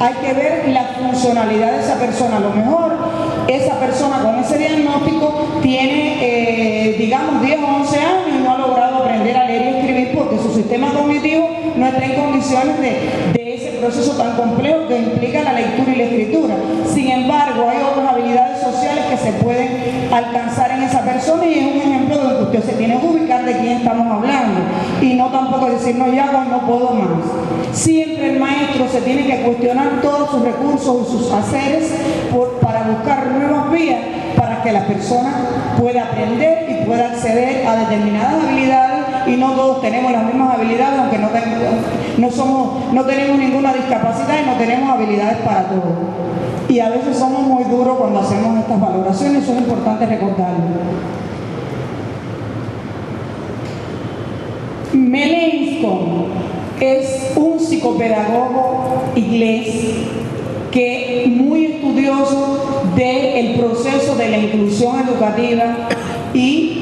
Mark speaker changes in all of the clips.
Speaker 1: hay que ver la funcionalidad de esa persona. A lo mejor esa persona con ese diagnóstico tiene, digamos, 10 o 11 años y no ha logrado aprender a leer y escribir porque su sistema cognitivo no está en condiciones de ese proceso tan complejo que implica la lectura y la escritura. Sin embargo, hay otras habilidades sociales que se pueden alcanzar en esa persona y es un ejemplo donde usted se tiene que ubicar de quién estamos hablando y no tampoco decir, no, ya no puedo más. Siempre el maestro se tiene que cuestionar todos sus recursos y sus haceres para buscar nuevas vías para que la persona pueda aprender y pueda acceder a determinadas habilidades, y no todos tenemos las mismas habilidades, aunque no tenemos ninguna discapacidad y no tenemos habilidades para todo. Y a veces somos muy duros cuando hacemos estas valoraciones, eso es importante recordarlo. Melanscombe es un psicopedagogo inglés que muy estudioso del proceso de la inclusión educativa y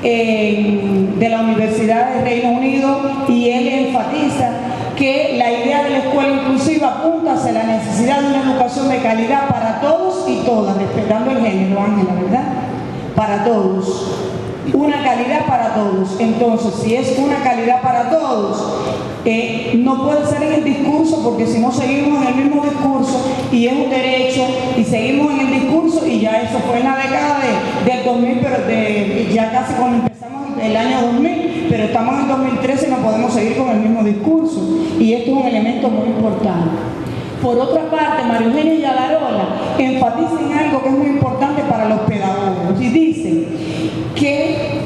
Speaker 1: de la Universidad del Reino Unido, y él enfatiza que la idea de la escuela inclusiva apunta hacia la necesidad de una educación de calidad para todos y todas, respetando el género, Ángela, ¿verdad? Para todos. Una calidad para todos. Entonces, si es una calidad para todos, no puede ser en el discurso, porque si no seguimos en el mismo discurso y es un derecho y seguimos en el discurso, y ya eso fue en la década del 2000, pero ya casi cuando empezamos el año 2000, pero estamos en 2013 y no podemos seguir con el mismo discurso, y esto es un elemento muy importante. Por otra parte, María Eugenia Yadarola enfatiza en algo que es muy importante para los pedagogos y dice que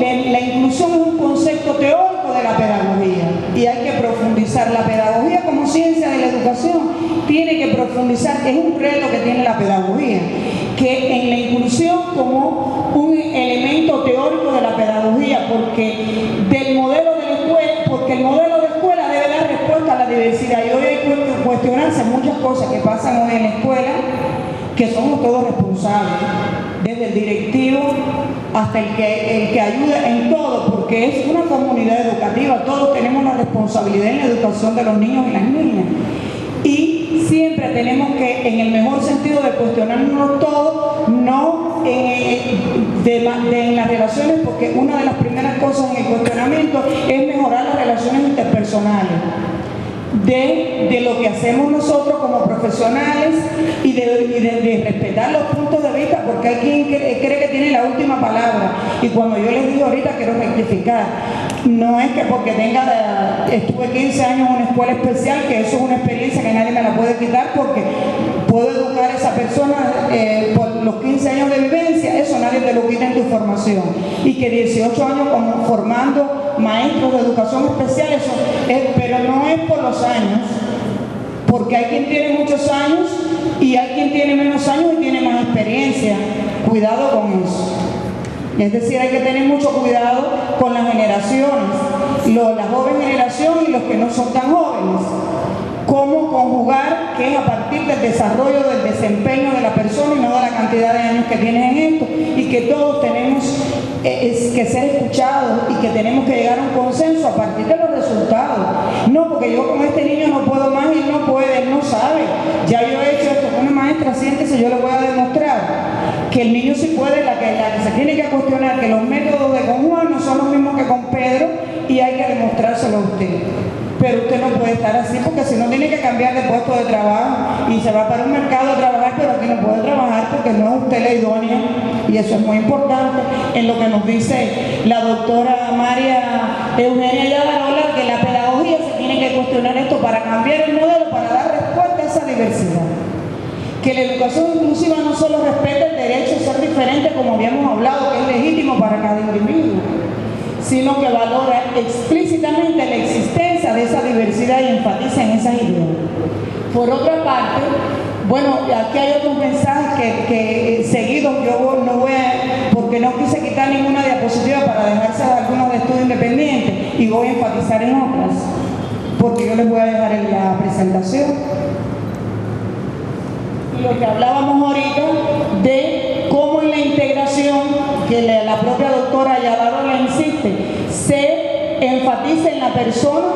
Speaker 1: la inclusión es un concepto teórico de la pedagogía y hay que profundizar. La pedagogía como ciencia de la educación tiene que profundizar, es un reto que tiene la pedagogía, que en la inclusión como un elemento teórico de la pedagogía, porque el modelo de escuela debe dar respuesta a la diversidad, y hoy hay que cuestionarse muchas cosas que pasan hoy en la escuela, que somos todos responsables, desde el directivo hasta el que ayuda en todo, porque es una comunidad educativa, todos tenemos la responsabilidad en la educación de los niños y las niñas. Y siempre tenemos que, en el mejor sentido de cuestionarnos todo, no en las relaciones, porque una de las primeras cosas en el cuestionamiento es mejorar las relaciones interpersonales, de lo que hacemos nosotros como profesionales y de respetar los puntos de vista, porque hay quien cree que tiene la última palabra. Y cuando yo les digo ahorita, quiero rectificar, no es que porque estuve 15 años en una escuela especial, que eso es una experiencia que nadie me la puede quitar, porque puedo educar a esa persona por los 15 años de vivencia, eso nadie te lo quita en tu formación. Y que 18 años como formando maestros de educación especial, eso es, pero no es por los años, porque hay quien tiene muchos años y hay quien tiene menos años y tiene más experiencia. Cuidado con eso. Es decir, hay que tener mucho cuidado con las generaciones, la joven generación y los que no son tan jóvenes. Cómo conjugar, que es a partir del desarrollo del desempeño de la persona y no de la cantidad de años que tienes en esto, y que todos tenemos que ser escuchados y que tenemos que llegar a un consenso a partir de los resultados. No, porque yo con este niño no puedo más y él no puede, él no sabe. Ya yo he hecho esto con una maestra, siéntese, yo le voy a demostrar que el niño sí puede, la que se tiene que cuestionar que los métodos de con Juan no son los mismos que con Pedro, y hay que demostrárselo a usted. Pero usted no puede estar así, porque si no tiene que cambiar de puesto de trabajo y se va para un mercado a trabajar, pero aquí no puede trabajar porque no es usted la idónea, y eso es muy importante en lo que nos dice la doctora María Eugenia Yadarola, que la pedagogía se tiene que cuestionar esto para cambiar el modelo, para dar respuesta a esa diversidad. Que la educación inclusiva no solo respeta el derecho a ser diferente, como habíamos hablado, que es legítimo para cada individuo, sino que valora explícitamente la existencia de esa diversidad y enfatiza en esas ideas. Por otra parte, bueno, aquí hay otros mensajes que seguidos yo no voy a, porque no quise quitar ninguna diapositiva para dejarse algunos de estudio independiente, y voy a enfatizar en otras, porque yo les voy a dejar en la presentación. Y lo que hablábamos ahorita de cómo en la integración, que la propia doctora Yadarola insiste, se enfatiza en la persona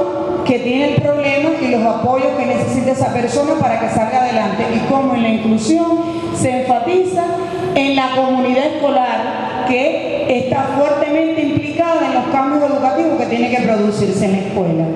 Speaker 1: que tiene el problema y los apoyos que necesita esa persona para que salga adelante. Y como en la inclusión se enfatiza en la comunidad escolar, que está fuertemente implicada en los cambios educativos que tiene que producirse en la escuela.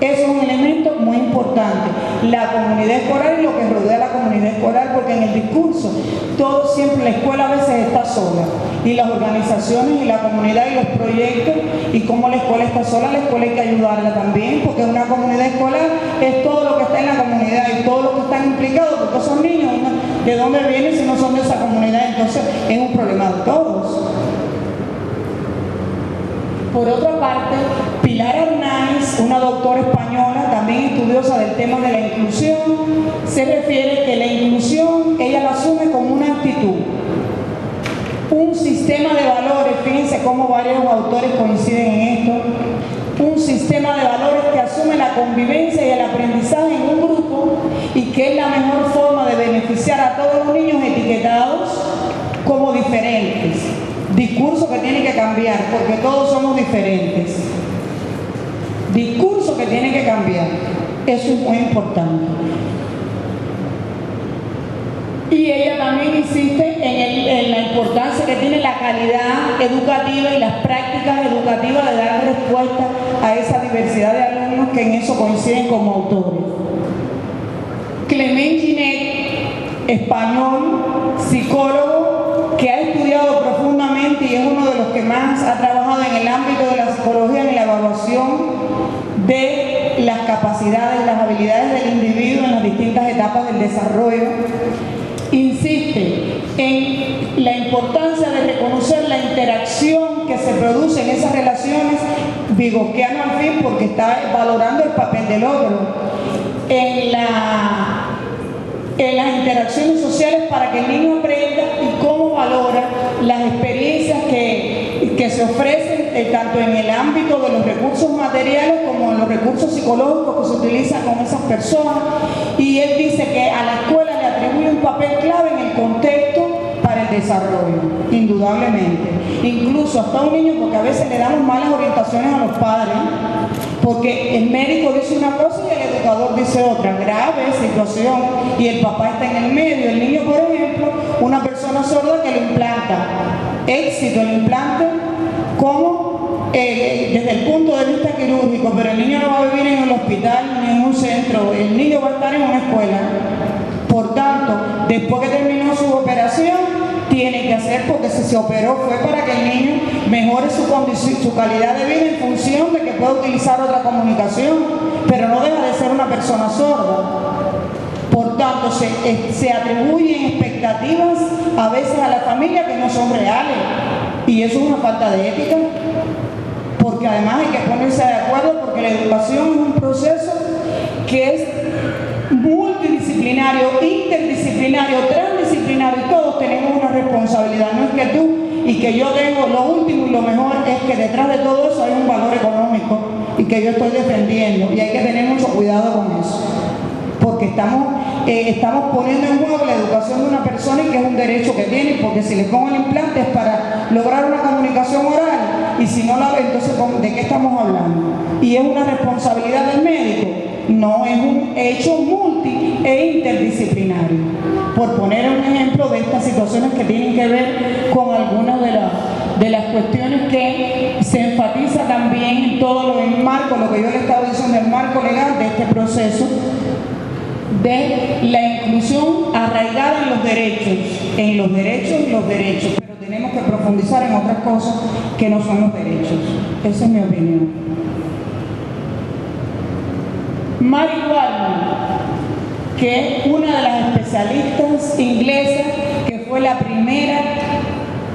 Speaker 1: Eso es un elemento muy importante, la comunidad escolar y lo que rodea a la comunidad escolar, porque en el discurso todo siempre, la escuela a veces está sola, y las organizaciones y la comunidad y los proyectos, y como la escuela está sola, la escuela hay que ayudarla también, porque una comunidad escolar es todo lo que está en la comunidad y todo lo que están implicados, porque esos niños, ¿de dónde vienen si no son de esa comunidad? Entonces es un problema de todos. Por otra parte, Pilar Arnaiz, una doctora española, también estudiosa del tema de la inclusión, se refiere que la inclusión, ella la asume como una actitud, un sistema de valores, fíjense cómo varios autores coinciden en esto, un sistema de valores que asume la convivencia y el aprendizaje en un grupo y que es la mejor forma de beneficiar a todos los niños etiquetados como diferentes. Discurso que tiene que cambiar, porque todos somos diferentes. Discurso que tiene que cambiar. Eso es muy importante. Y ella también insiste en la importancia que tiene la calidad educativa y las prácticas educativas de dar respuesta a esa diversidad de alumnos que en eso coinciden como autores. Clement Ginet, español, psicólogo, que ha estudiado profundamente y es uno de los que más ha trabajado en el ámbito de la psicología en la evaluación de las capacidades, las habilidades del individuo en las distintas etapas del desarrollo, insiste en la importancia de reconocer la interacción que se produce en esas relaciones, vigosquiano al fin, porque está valorando el papel del otro, en las interacciones sociales para que el niño aprenda y cómo valora las experiencias que se ofrecen tanto en el ámbito de los recursos materiales como en los recursos psicológicos que se utilizan con esas personas. Y él dice que a la escuela le atribuye un papel clave en el contexto para el desarrollo, indudablemente. Incluso hasta un niño, porque a veces le damos malas orientaciones a los padres, porque el médico dice una cosa y el educador dice otra, grave situación, y el papá está en el medio. El niño, por ejemplo, una persona sorda que lo implanta, éxito el implante, como desde el punto de vista quirúrgico, pero el niño no va a vivir en el hospital ni en un centro, el niño va a estar en una escuela. Por tanto, después que terminó su operación, tiene que hacer, porque si se operó fue para que el niño mejore su condición, su calidad de vida en función de que pueda utilizar otra comunicación, pero no deja de ser una persona sorda. Por tanto, se atribuyen expectativas a veces a la familia que no son reales, y eso es una falta de ética, porque además hay que ponerse de acuerdo, porque la educación es un proceso que es multidisciplinario, interdisciplinario, transdisciplinario, y todos tenemos una responsabilidad. No es que tú y que yo tengo lo último y lo mejor, es que detrás de todo eso hay un valor económico y que yo estoy defendiendo, y hay que tener mucho cuidado con eso, porque estamos poniendo en juego la educación de una persona, y que es un derecho que tiene, porque si le pongo el implante es para lograr una comunicación oral, y si no la ve, entonces ¿de qué estamos hablando? Y es una responsabilidad del médico. No, es un hecho multi e interdisciplinario, por poner un ejemplo de estas situaciones que tienen que ver con algunas de las cuestiones que se enfatiza también en todo el marco, lo que yo le estaba diciendo, el marco legal de este proceso de la inclusión arraigada en los derechos, pero tenemos que profundizar en otras cosas que no son los derechos. Esa es mi opinión. Mary Waldman, que es una de las especialistas inglesas que fue la primera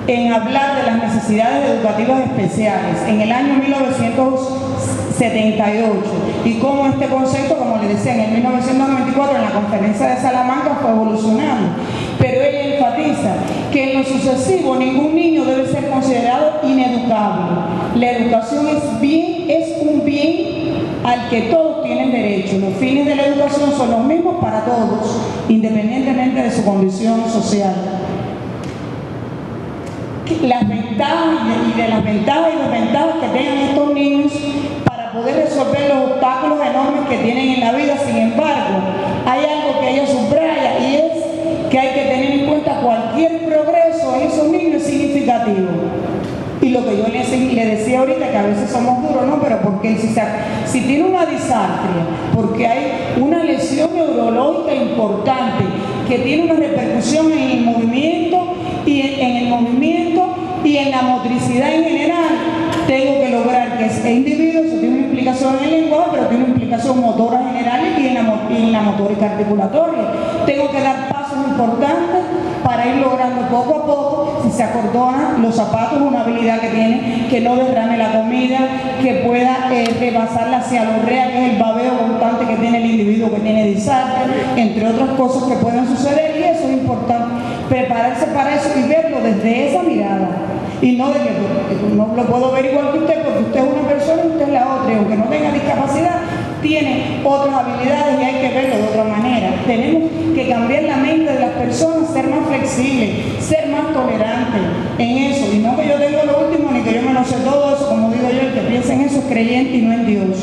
Speaker 1: en hablar de las necesidades educativas especiales en el año 1978, y cómo este concepto, como le decía, en el 1994 en la conferencia de Salamanca fue evolucionando. Pero ella enfatiza que en lo sucesivo ningún niño debe ser considerado ineducable. La educación es un bien al que todos tienen derecho. Los fines de la educación son los mismos para todos, independientemente de su condición social. Las ventajas y desventajas que tengan estos niños para para poder resolver los obstáculos enormes que tienen en la vida. Sin embargo, hay algo que ella subraya, y es que hay que tener en cuenta cualquier progreso en esos niños es significativo. Y lo que yo le decía ahorita, que a veces somos duros, ¿no? Pero porque si tiene una disartria, porque hay una lesión neurológica importante que tiene una repercusión en el movimiento y en la motricidad en general, tengo que lograr que ese individuo, eso tiene una implicación en el lenguaje, pero tiene una implicación motora general y en la motórica articulatoria. Tengo que dar pasos importantes para ir logrando poco a poco, si se acordonan los zapatos, una habilidad que tiene, que no derrame la comida, que pueda rebasar la cialorrea, que es el babeo constante que tiene el individuo que tiene disartria, entre otras cosas que pueden suceder, y eso es importante, prepararse para eso y verlo desde esa mirada. Y no de que no lo puedo ver igual que usted, porque usted es una persona y usted es la otra, y aunque no tenga discapacidad, tiene otras habilidades y hay que verlo de otra manera. Tenemos que cambiar la mente de las personas, ser más flexibles, ser más tolerantes en eso. Y no que yo tengo lo último, ni que yo me lo sé todo eso, como digo yo, el que piensa en eso es creyente y no en Dios.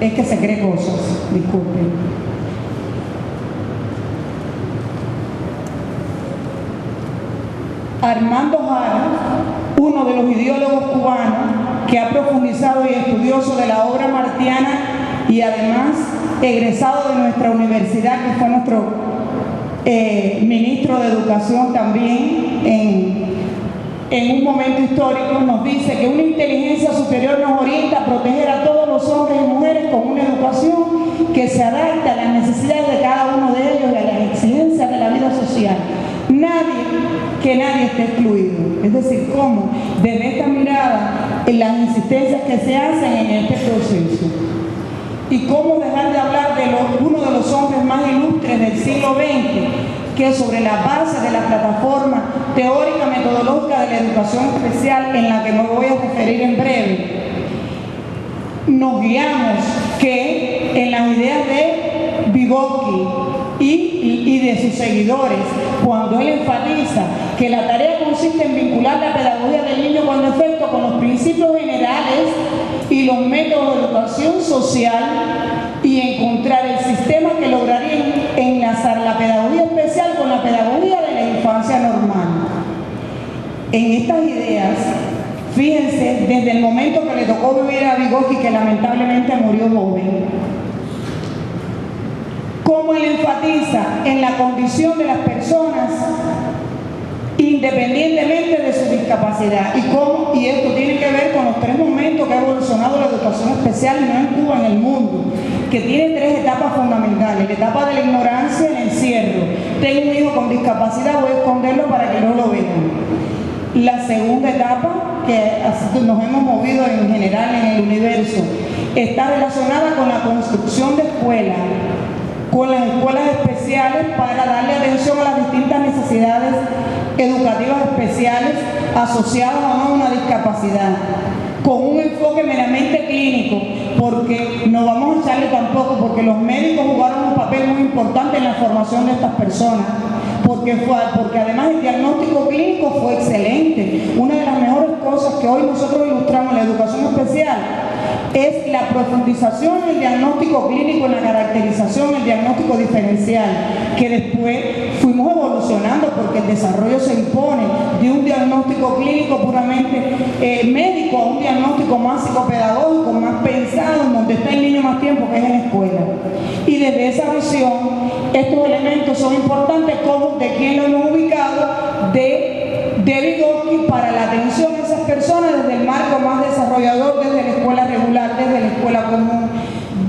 Speaker 1: Es que se cree cosas, disculpen. Armando Jara, uno de los ideólogos cubanos que ha profundizado y estudioso de la obra martiana y además egresado de nuestra universidad, que fue nuestro ministro de Educación también en un momento histórico, nos dice que una inteligencia superior nos orienta a proteger a todos los hombres y mujeres con una educación que se adapte a las necesidades de cada uno de ellos y a las exigencias de la vida social. Que nadie esté excluido. Es decir, cómo desde esta mirada en las insistencias que se hacen en este proceso, y cómo dejar de hablar de uno de los hombres más ilustres del siglo XX, que sobre la base de la plataforma teórica metodológica de la educación especial, en la que me voy a referir en breve, nos guiamos que en las ideas de Vygotsky y de sus seguidores, cuando él enfatiza que la tarea consiste en vincular la pedagogía del niño con efecto con los principios generales y los métodos de educación social, y encontrar el sistema que lograría enlazar la pedagogía especial con la pedagogía de la infancia normal. En estas ideas, fíjense, desde el momento que le tocó vivir a Vygotsky, que lamentablemente murió joven, cómo él enfatiza en la condición de las personas independientemente de su discapacidad, y esto tiene que ver con los tres momentos que ha evolucionado la educación especial, no en Cuba, en el mundo, que tiene tres etapas fundamentales: la etapa de la ignorancia, el encierro, tengo un hijo con discapacidad, voy a esconderlo para que no lo vean. La segunda etapa, que nos hemos movido en general en el universo, está relacionada con la construcción de escuelas, con las escuelas especiales, para darle atención a las distintas necesidades educativas especiales asociadas o no a una discapacidad, con un enfoque meramente clínico, porque no vamos a echarle tampoco, porque los médicos jugaron un papel muy importante en la formación de estas personas, porque además el diagnóstico clínico fue excelente. Una de las mejores cosas que hoy nosotros ilustramos en la educación especial es la profundización en el diagnóstico clínico, en la caracterización, el diagnóstico diferencial, que después fuimos evolucionando porque el desarrollo se impone de un diagnóstico clínico puramente médico a un diagnóstico más psicopedagógico, más pensado, en donde está el niño más tiempo, que es en la escuela. Y desde esa visión, estos elementos son importantes, como de quién lo hemos ubicado, de Vygotsky, para la atención a esas personas desde el marco más desarrollador, desde la escuela regular, desde la escuela común,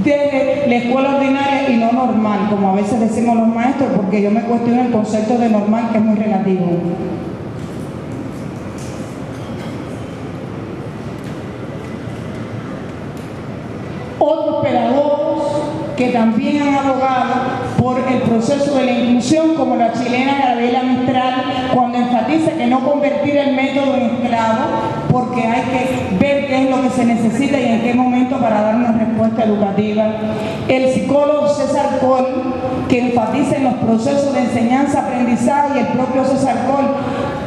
Speaker 1: desde la escuela ordinaria y no normal, como a veces decimos los maestros, porque yo me cuestiono el concepto de normal, que es muy relativo. Otros pedagogos que también han abogado por el proceso de la inclusión, como la chilena Gabriela Mistral, cuando enfatiza que no convertir el método en esclavo, porque hay que ver qué es lo que se necesita y en qué momento para dar una respuesta educativa. El psicólogo César Coll, que enfatiza en los procesos de enseñanza-aprendizaje, y el propio César Coll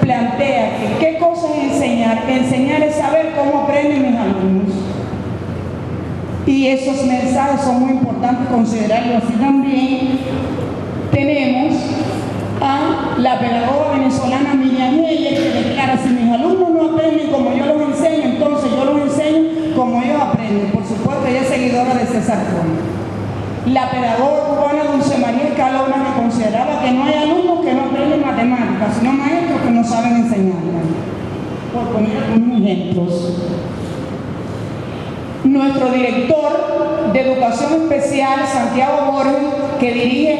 Speaker 1: plantea que qué cosa es enseñar. Enseñar es saber cómo aprenden mis alumnos. y esos mensajes son muy importantes considerarlo así también. Tenemos a la pedagoga venezolana Miriam Heyer, que declara: si mis alumnos no aprenden como yo los enseño, entonces yo los enseño como ellos aprenden. Por supuesto, ella es seguidora de César Coll. La pedagoga cubana Dulce María Escalona, que consideraba que no hay alumnos que no aprenden matemáticas, sino maestros que no saben enseñarlas. Por poner algunos ejemplos. Nuestro director de Educación Especial, Santiago Borges, que dirige,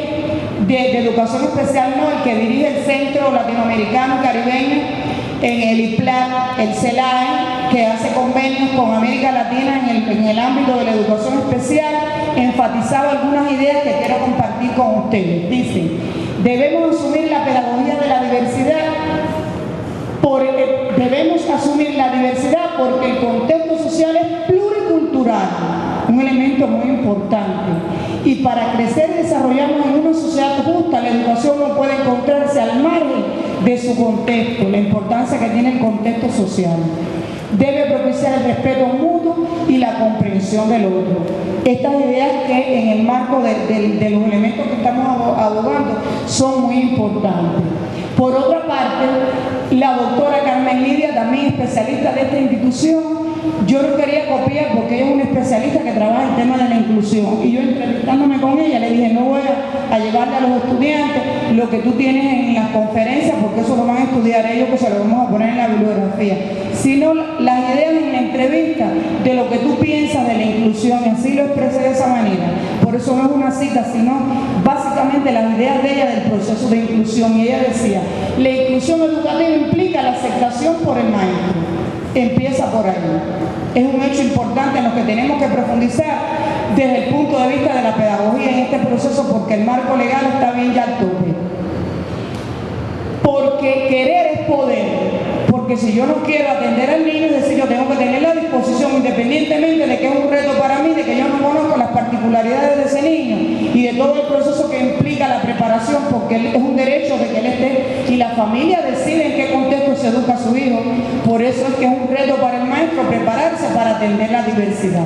Speaker 1: de Educación Especial no, el que dirige el Centro Latinoamericano Caribeño en el IPLAN, el CELAE, que hace convenios con América Latina en el ámbito de la educación especial, enfatizaba algunas ideas que quiero compartir con ustedes. Dice: debemos asumir la pedagogía de la diversidad porque el contexto social es pluricultural, un elemento muy importante. Y para crecer y desarrollarnos en una sociedad justa, la educación no puede encontrarse al margen de su contexto, la importancia que tiene el contexto social. Debe propiciar el respeto mutuo y la comprensión del otro. Estas ideas que en el marco de los elementos que estamos abogando son muy importantes. Por otra parte, la doctora Carmen Lidia, también especialista de esta institución, yo no quería copiar porque ella es una especialista que trabaja en temas de la inclusión, y yo, entrevistándome con ella, le dije: no voy a llevarle a los estudiantes lo que tú tienes en las conferencias, porque eso lo van a estudiar ellos, que se lo vamos a poner en la bibliografía, sino las ideas en la entrevista de lo que tú piensas de la inclusión, y así lo expresé de esa manera. Por eso no es una cita, sino básicamente las ideas de ella del proceso de inclusión. Y ella decía: la inclusión educativa implica la aceptación por el maestro. Empieza por ahí. Es un hecho importante en lo que tenemos que profundizar desde el punto de vista de la pedagogía en este proceso, porque el marco legal está bien ya al tope. Porque querer es poder. Porque si yo no quiero atender al niño, es decir, yo tengo que tener la disposición, independientemente de que es un reto para mí, de que yo no conozco las particularidades de ese niño y de todo el proceso que implica la preparación, porque es un derecho de que él esté, y la familia decide en qué contexto se educa a su hijo. Por eso es que es un reto para el maestro prepararse para atender la diversidad.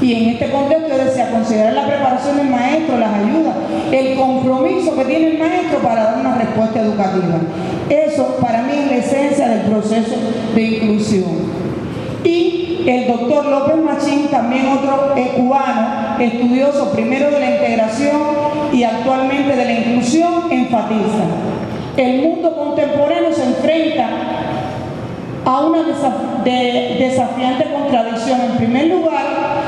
Speaker 1: Y en este contexto yo decía: considerar la preparación del maestro, las ayudas, el compromiso que tiene el maestro para dar una respuesta educativa. Eso para mí es la esencia del proceso de inclusión. Y el doctor López Machín, también otro cubano, estudioso primero de la integración y actualmente de la inclusión, enfatiza: el mundo contemporáneo se enfrenta a una desafiante contradicción. En primer lugar,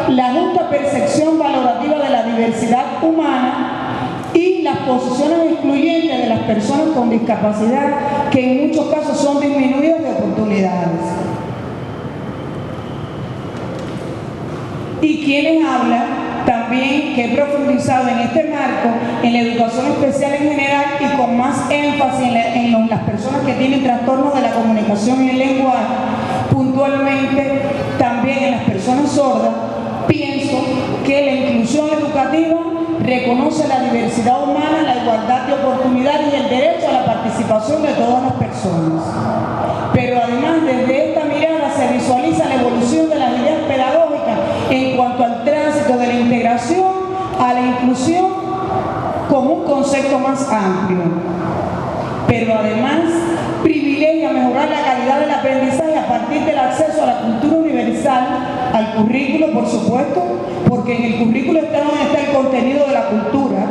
Speaker 1: la justa percepción valorativa de la diversidad humana y las posiciones excluyentes de las personas con discapacidad, que en muchos casos son disminuidas de oportunidades. Y quienes hablan también, que he profundizado en este marco, en la educación especial en general y con más énfasis en las personas que tienen trastornos de la comunicación y el lenguaje, puntualmente también en las personas sordas, pienso que la inclusión educativa reconoce la diversidad humana, la igualdad de oportunidades y el derecho a la participación de todas las personas. Pero además, desde esta mirada se visualiza la evolución de las ideas pedagógicas en cuanto al tránsito de la integración a la inclusión como un concepto más amplio. Pero además privilegia mejorar la calidad del aprendizaje a partir del acceso a la cultura universal, al currículo, por supuesto, porque en el currículo está donde está el contenido de la cultura,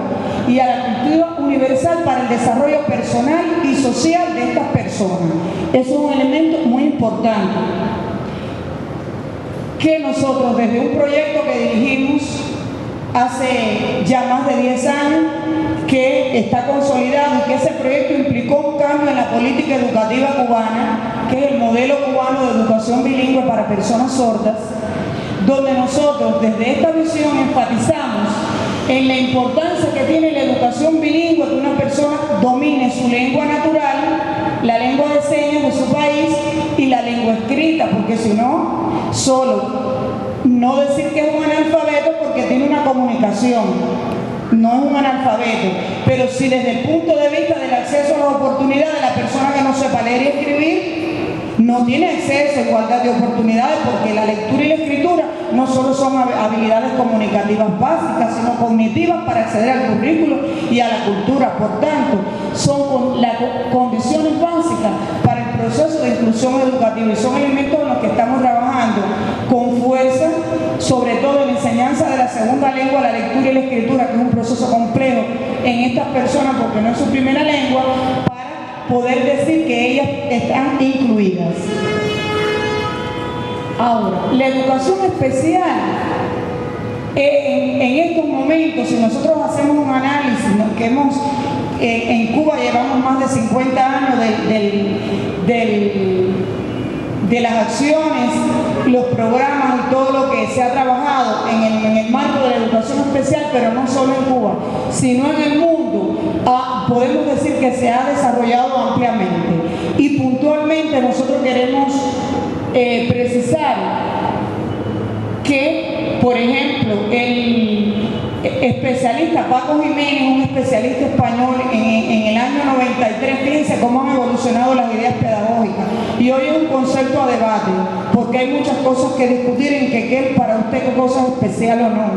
Speaker 1: y a la cultura universal para el desarrollo personal y social de estas personas. Eso es un elemento muy importante que nosotros, desde un proyecto que dirigimos hace ya más de 10 años, que está consolidado, y que ese proyecto implicó un cambio en la política educativa cubana, que es el modelo cubano de educación bilingüe para personas sordas, donde nosotros desde esta visión enfatizamos en la importancia que tiene la educación bilingüe, que una persona domine su lengua natural, la lengua de señas de su país, y la lengua escrita, porque si no, no decir que es un analfabeto porque tiene una comunicación, no es un analfabeto, pero si desde el punto de vista del acceso a las oportunidades, la persona que no sepa leer y escribir no tiene acceso a igualdad de oportunidades, porque la lectura y la escritura no solo son habilidades comunicativas básicas, sino cognitivas para acceder al currículo y a la cultura. Por tanto, son las condiciones básicas para el proceso de inclusión educativa y son elementos en los que estamos trabajando con fuerza, sobre todo en la enseñanza de la segunda lengua, la lectura y la escritura, que es un proceso complejo en estas personas porque no es su primera lengua, para poder decir que ellas están incluidas. Ahora, la educación especial, en estos momentos, si nosotros hacemos un análisis, ¿no?, que en Cuba llevamos más de 50 años de las acciones, los programas y todo lo que se ha trabajado en el marco de la educación especial, pero no solo en Cuba, sino en el mundo, podemos decir que se ha desarrollado ampliamente. Y puntualmente nosotros queremos precisar que, por ejemplo, el especialista Paco Jiménez, un especialista español, en el año 93, fíjense cómo han evolucionado las ideas pedagógicas, y hoy es un concepto a debate, porque hay muchas cosas que discutir en qué es para usted qué cosa es especial o no,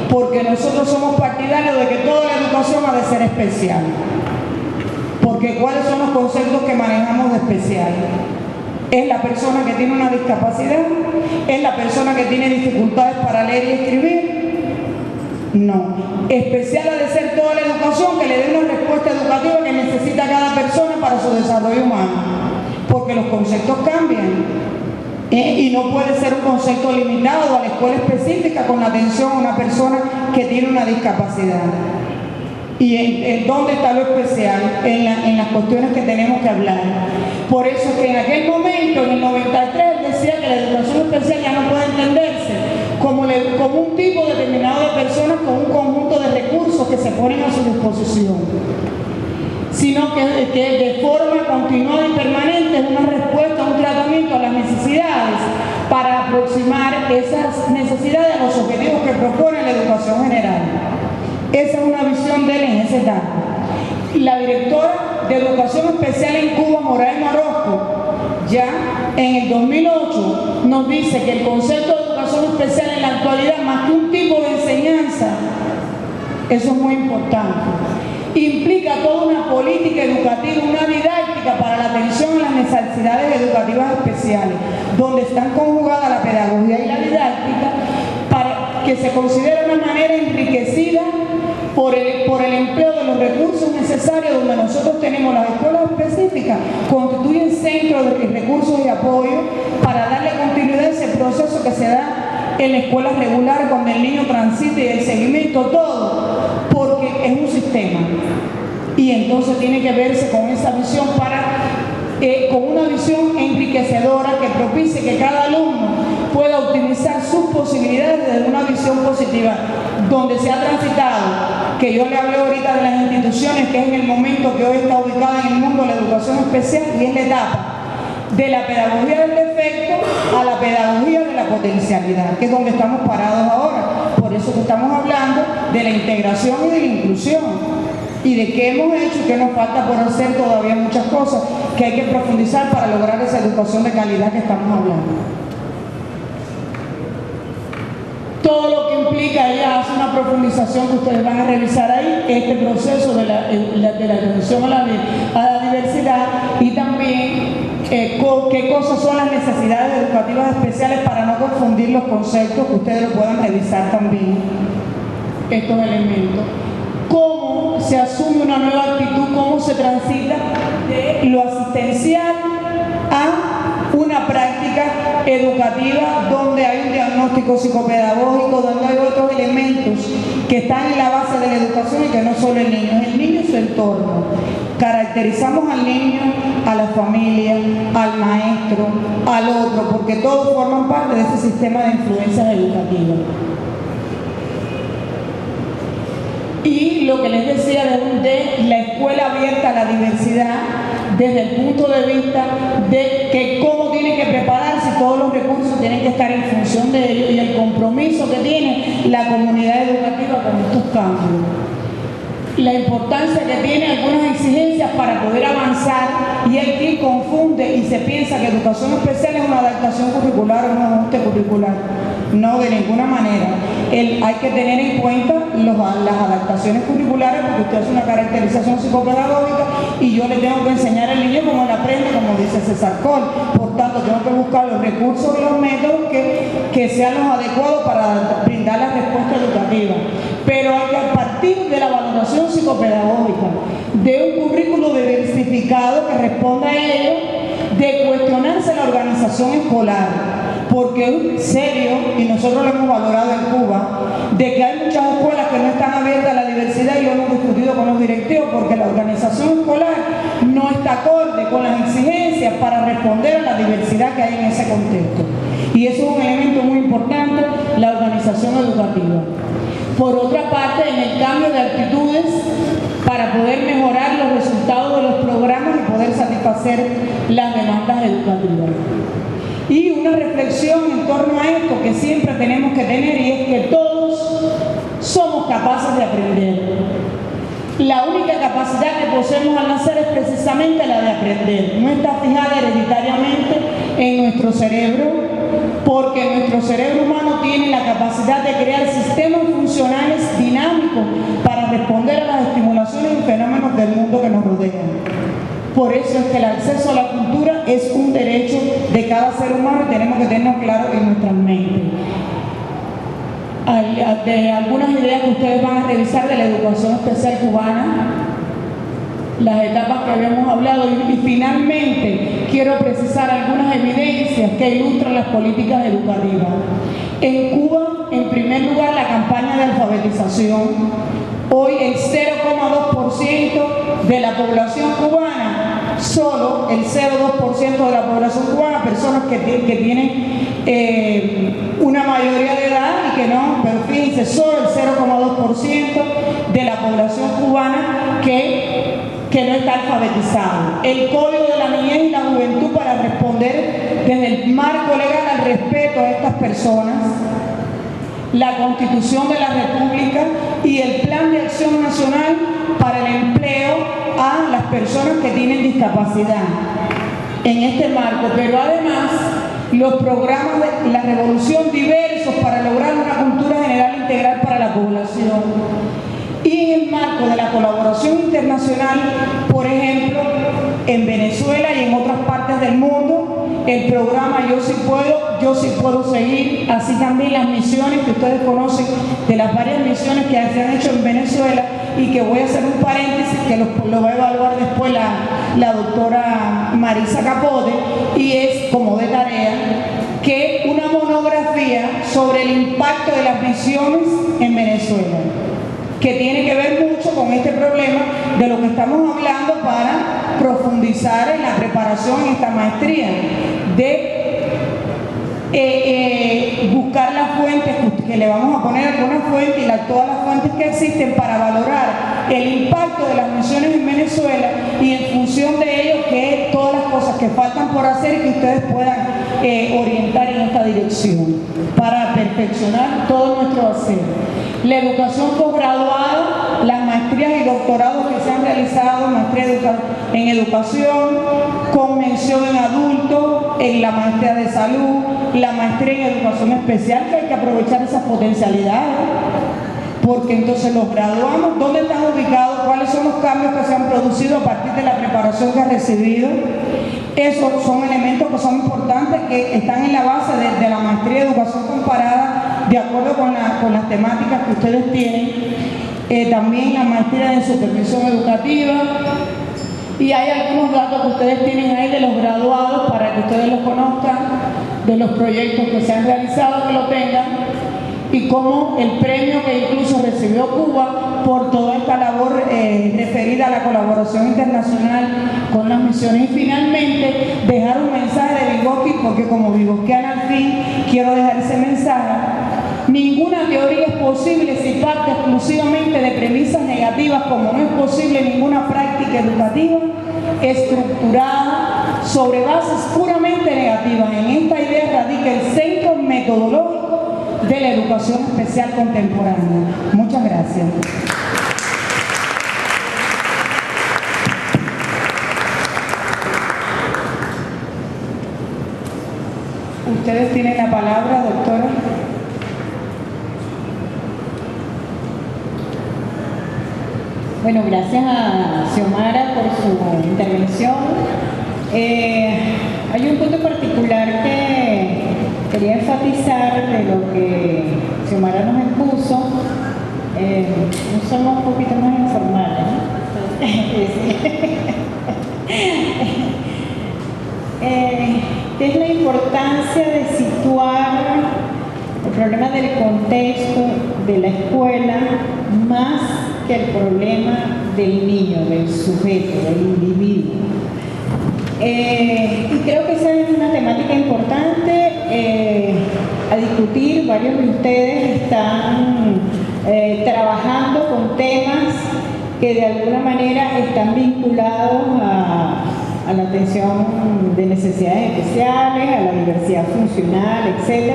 Speaker 1: porque nosotros somos partidarios de que toda la educación ha de ser especial, porque ¿cuáles son los conceptos que manejamos de especial? ¿Es la persona que tiene una discapacidad? ¿Es la persona que tiene dificultades para leer y escribir? No. Especial ha de ser toda la educación que le dé una respuesta educativa que necesita cada persona para su desarrollo humano, porque los conceptos cambian, y no puede ser un concepto limitado a la escuela específica con la atención a una persona que tiene una discapacidad. ¿Y en dónde está lo especial? En las cuestiones que tenemos que hablar. Por eso es que en aquel momento, en el 93, decía que la educación especial ya no puede entenderse como un tipo determinado de personas con un conjunto de recursos que se ponen a su disposición, sino que de forma continuada y permanente es una respuesta, un tratamiento a las necesidades para aproximar esas necesidades a los objetivos que propone la educación general. Esa es una visión de él en ese etapa. La directora de Educación Especial en Cuba, Moraima Orozco, ya en el 2008 nos dice que el concepto de educación especial en la actualidad, más que un tipo de enseñanza, eso es muy importante, implica toda una política educativa, una didáctica para la atención a las necesidades educativas especiales, donde están conjugadas la pedagogía y la didáctica, para que se considere una manera enriquecida por el empleo de los recursos necesarios, donde nosotros tenemos las escuelas específicas, constituyen centros de recursos y apoyo para darle continuidad a ese proceso que se da en la escuela regular, cuando el niño transita y el seguimiento, todo, porque es un sistema. Y entonces tiene que verse con esa visión con una visión enriquecedora que propicie que cada alumno pueda optimizar sus posibilidades desde una visión positiva, donde se ha transitado, que yo le hablé ahorita de las instituciones, que es en el momento que hoy está ubicada en el mundo la educación especial, y es la etapa de la pedagogía del defecto a la pedagogía de la potencialidad, que es donde estamos parados ahora. Por eso que estamos hablando de la integración y de la inclusión, y de qué hemos hecho y qué nos falta por hacer todavía muchas cosas que hay que profundizar para lograr esa educación de calidad que estamos hablando. Todo lo que implica, ella hace una profundización que ustedes van a revisar ahí, este proceso de la atención a la diversidad, y también qué cosas son las necesidades educativas especiales, para no confundir los conceptos, que ustedes lo puedan revisar también, estos elementos. Cómo se asume una nueva actitud, cómo se transita de lo asistencial a una práctica educativa donde hay un diagnóstico psicopedagógico, donde hay otros elementos que están en la base de la educación y que no solo el niño y su entorno. Caracterizamos al niño, a la familia, al maestro, al otro, porque todos forman parte de ese sistema de influencias educativas. Y lo que les decía de la escuela abierta a la diversidad, desde el punto de vista de que cómo tiene que prepararse, todos los recursos tienen que estar en función de ello, y el compromiso que tiene la comunidad educativa con estos cambios. la importancia que tiene algunas exigencias para poder avanzar, y hay quien confunde y se piensa que educación especial es una adaptación curricular o un ajuste curricular. No, de ninguna manera. Hay que tener en cuenta las adaptaciones curriculares, porque usted hace una caracterización psicopedagógica y yo le tengo que enseñar al niño cómo él aprende, como dice César Coll. Por tanto, tengo que buscar los recursos y los métodos que sean los adecuados para brindar la respuesta educativa. Pero hay que, a partir de la valoración psicopedagógica, de un currículo diversificado que responda a ello, de cuestionarse la organización escolar, porque es serio, y nosotros lo hemos valorado en Cuba, de que hay muchas escuelas que no están abiertas a la diversidad, y lo hemos discutido con los directivos, porque la organización escolar no está acorde con las exigencias para responder a la diversidad que hay en ese contexto. Y eso es un elemento muy importante, la organización educativa. Por otra parte, en el cambio de actitudes para poder mejorar los resultados de los programas y poder satisfacer las demandas educativas. Y una reflexión en torno a esto que siempre tenemos que tener, y es que todos somos capaces de aprender. La única capacidad que poseemos al nacer es precisamente la de aprender. No está fijada hereditariamente en nuestro cerebro, porque nuestro cerebro humano tiene la capacidad de crear sistemas funcionales dinámicos para responder a las estimulaciones y fenómenos del mundo que nos rodean. Por eso es que el acceso a la cultura es un derecho de cada ser humano, y tenemos que tenerlo claro en nuestras mentes. De algunas ideas que ustedes van a revisar de la educación especial cubana, las etapas que habíamos hablado, y finalmente quiero precisar algunas evidencias que ilustran las políticas educativas. En Cuba, en primer lugar, la campaña de alfabetización. Hoy el 0,2% de la población cubana, solo el 0,2% de la población cubana, personas que tienen una mayoría de edad y que no, pero fíjense, solo el 0,2% de la población cubana que no está alfabetizado. El Código de la Niñez y la Juventud para responder desde el marco legal al respeto a estas personas, la Constitución de la República y el Plan de Acción Nacional para el empleo a las personas que tienen discapacidad en este marco, pero además los programas de la revolución diversos para lograr una cultura general integral para la población. Y en el marco de la colaboración internacional, por ejemplo, en Venezuela y en otras partes del mundo, el programa Yo sí puedo seguir, así también las misiones que ustedes conocen, de las varias misiones que se han hecho en Venezuela, y que voy a hacer un paréntesis que lo va a evaluar después la doctora Marisa Capote, y es como de tarea que una monografía sobre el impacto de las misiones en Venezuela, que tiene que ver mucho con este problema de lo que estamos hablando, para profundizar en la preparación en esta maestría, de buscar las fuentes, que le vamos a poner algunas fuentes y todas las fuentes que existen para valorar el impacto de las misiones en Venezuela, y en función de ello, que todas las cosas que faltan por hacer y que ustedes puedan orientar en esta dirección para perfeccionar todo nuestro hacer. La educación posgraduada, las maestrías y doctorados que se han realizado, maestría en educación, con mención en adultos, en la maestría de salud, la maestría en educación especial, que hay que aprovechar esas potencialidades, porque entonces los graduamos, ¿dónde están ubicados? ¿Cuáles son los cambios que se han producido a partir de la preparación que han recibido? Esos son elementos que son importantes, que están en la base de la maestría de educación comparada, de acuerdo con las temáticas que ustedes tienen. También la maestría en supervisión educativa, y hay algunos datos que ustedes tienen ahí de los graduados para que ustedes los conozcan, de los proyectos que se han realizado, que lo tengan, y como el premio que incluso recibió Cuba por toda esta labor referida a la colaboración internacional con las misiones. Y finalmente, dejar un mensaje de Vygotsky, porque como vygotskyana al fin quiero dejar ese mensaje. Ninguna teoría es posible si parte exclusivamente de premisas negativas, como no es posible ninguna práctica educativa estructurada sobre bases puramente negativas. En esta idea radica el centro metodológico de la educación especial contemporánea. Muchas gracias. Ustedes tienen la palabra, doctora.
Speaker 2: Bueno, gracias a Xiomara por su intervención. Hay un punto particular que quería enfatizar de lo que Xiomara nos expuso. Somos un poquito más informales, ¿no? ¿Qué es la importancia de situar el problema del contexto de la escuela más que el problema del niño, del sujeto, del individuo? Y creo que esa es una temática importante a discutir. Varios de ustedes están trabajando con temas que de alguna manera están vinculados a la atención de necesidades especiales, a la diversidad funcional, etc.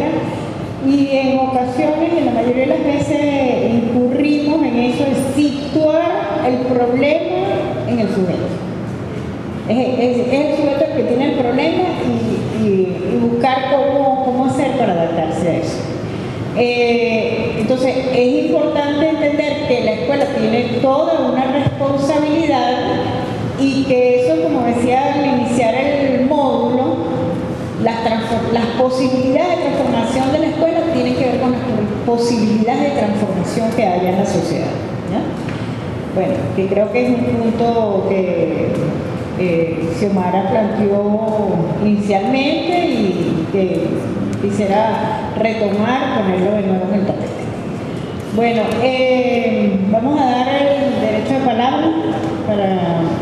Speaker 2: Y en ocasiones, en la mayoría de las veces, incurrimos en eso de situar el problema en el sujeto. Es el sujeto el que tiene el problema y buscar cómo hacer para adaptarse a eso. Entonces, es importante entender que la escuela tiene toda una responsabilidad y que eso, como decía al iniciar el módulo, las posibilidades de transformación de la escuela tienen que ver con las posibilidades de transformación que haya en la sociedad, ¿ya? Bueno, que creo que es un punto que Xiomara planteó inicialmente y que quisiera retomar, ponerlo de nuevo en el tapete. Bueno, vamos a dar el derecho de palabra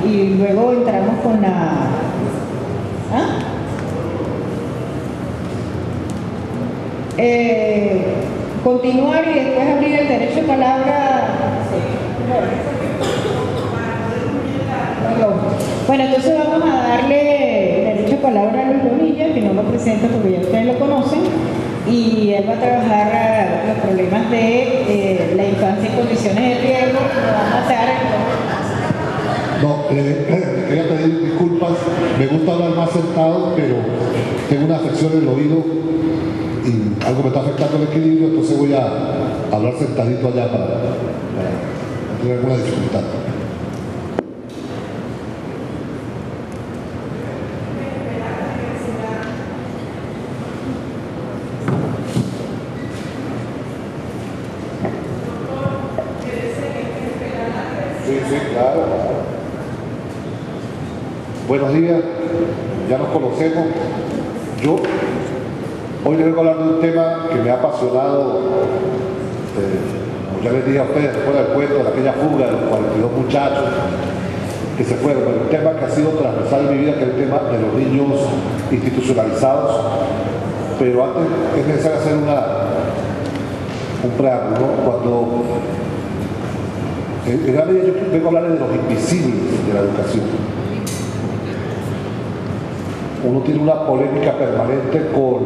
Speaker 2: y luego entramos con la... continuar y después abrir el derecho de palabra. Bueno, entonces vamos a darle derecho de palabra a Luis Bonilla, que no lo presento porque ya ustedes lo conocen, y él va a trabajar los problemas de la infancia en condiciones de riesgo.
Speaker 3: No, quería pedir disculpas, me gusta hablar más sentado, pero tengo una afección en el oído y algo me está afectando el equilibrio, entonces voy a hablar sentadito allá para no tener alguna dificultad. Sí, claro. Buenos días, ya nos conocemos. Yo hoy les vengo a hablar de un tema que me ha apasionado, como ya les dije a ustedes, después del cuento de aquella fuga de los 42 muchachos que se fueron, pero un tema que ha sido transversal en mi vida, que es el tema de los niños institucionalizados. Pero antes es necesario hacer un preámbulo, ¿no? Cuando en realidad yo vengo a hablar de los invisibles de la educación. Uno tiene una polémica permanente con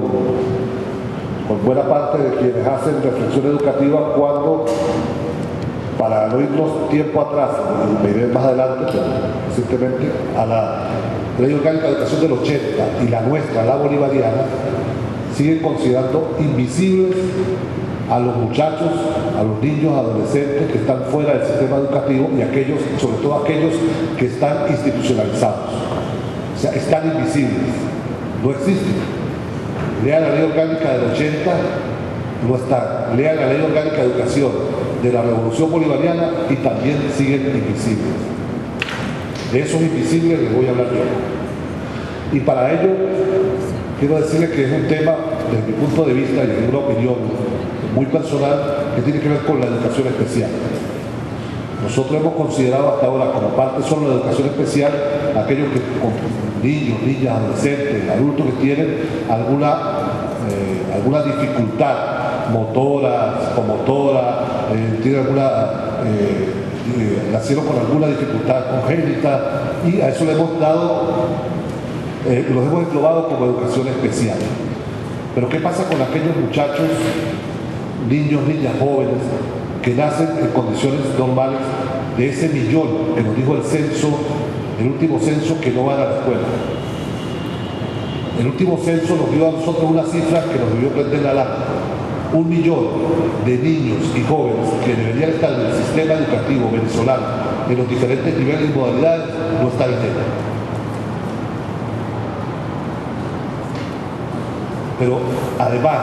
Speaker 3: buena parte de quienes hacen reflexión educativa cuando, para no irnos tiempo atrás, me iré más adelante, pero recientemente, a la Ley Orgánica de Educación del 80 y la nuestra, la bolivariana, siguen considerando invisibles a los muchachos, a los niños, adolescentes que están fuera del sistema educativo y aquellos, sobre todo aquellos que están institucionalizados. O sea, están invisibles, no existen. Lean la Ley Orgánica del 80, no están. Lean la Ley Orgánica de Educación de la Revolución Bolivariana y también siguen invisibles. De esos invisibles les voy a hablar yo. Y para ello, quiero decirles que es un tema, desde mi punto de vista y de una opinión muy personal, que tiene que ver con la educación especial. Nosotros hemos considerado hasta ahora como parte solo de la educación especial aquellos que, con niños, niñas, adolescentes, adultos que tienen alguna dificultad motora, psicomotora, tienen nacieron con alguna dificultad congénita, y a eso le hemos dado, los hemos englobado como educación especial. Pero ¿qué pasa con aquellos muchachos, niños, niñas, jóvenes, que nacen en condiciones normales, de ese millón que nos dijo el censo, el último censo, que no van a la escuela? El último censo nos dio a nosotros una cifra que nos debió prender la alarma. 1 millón de niños y jóvenes que deberían estar en el sistema educativo venezolano en los diferentes niveles y modalidades no están en él. Pero además,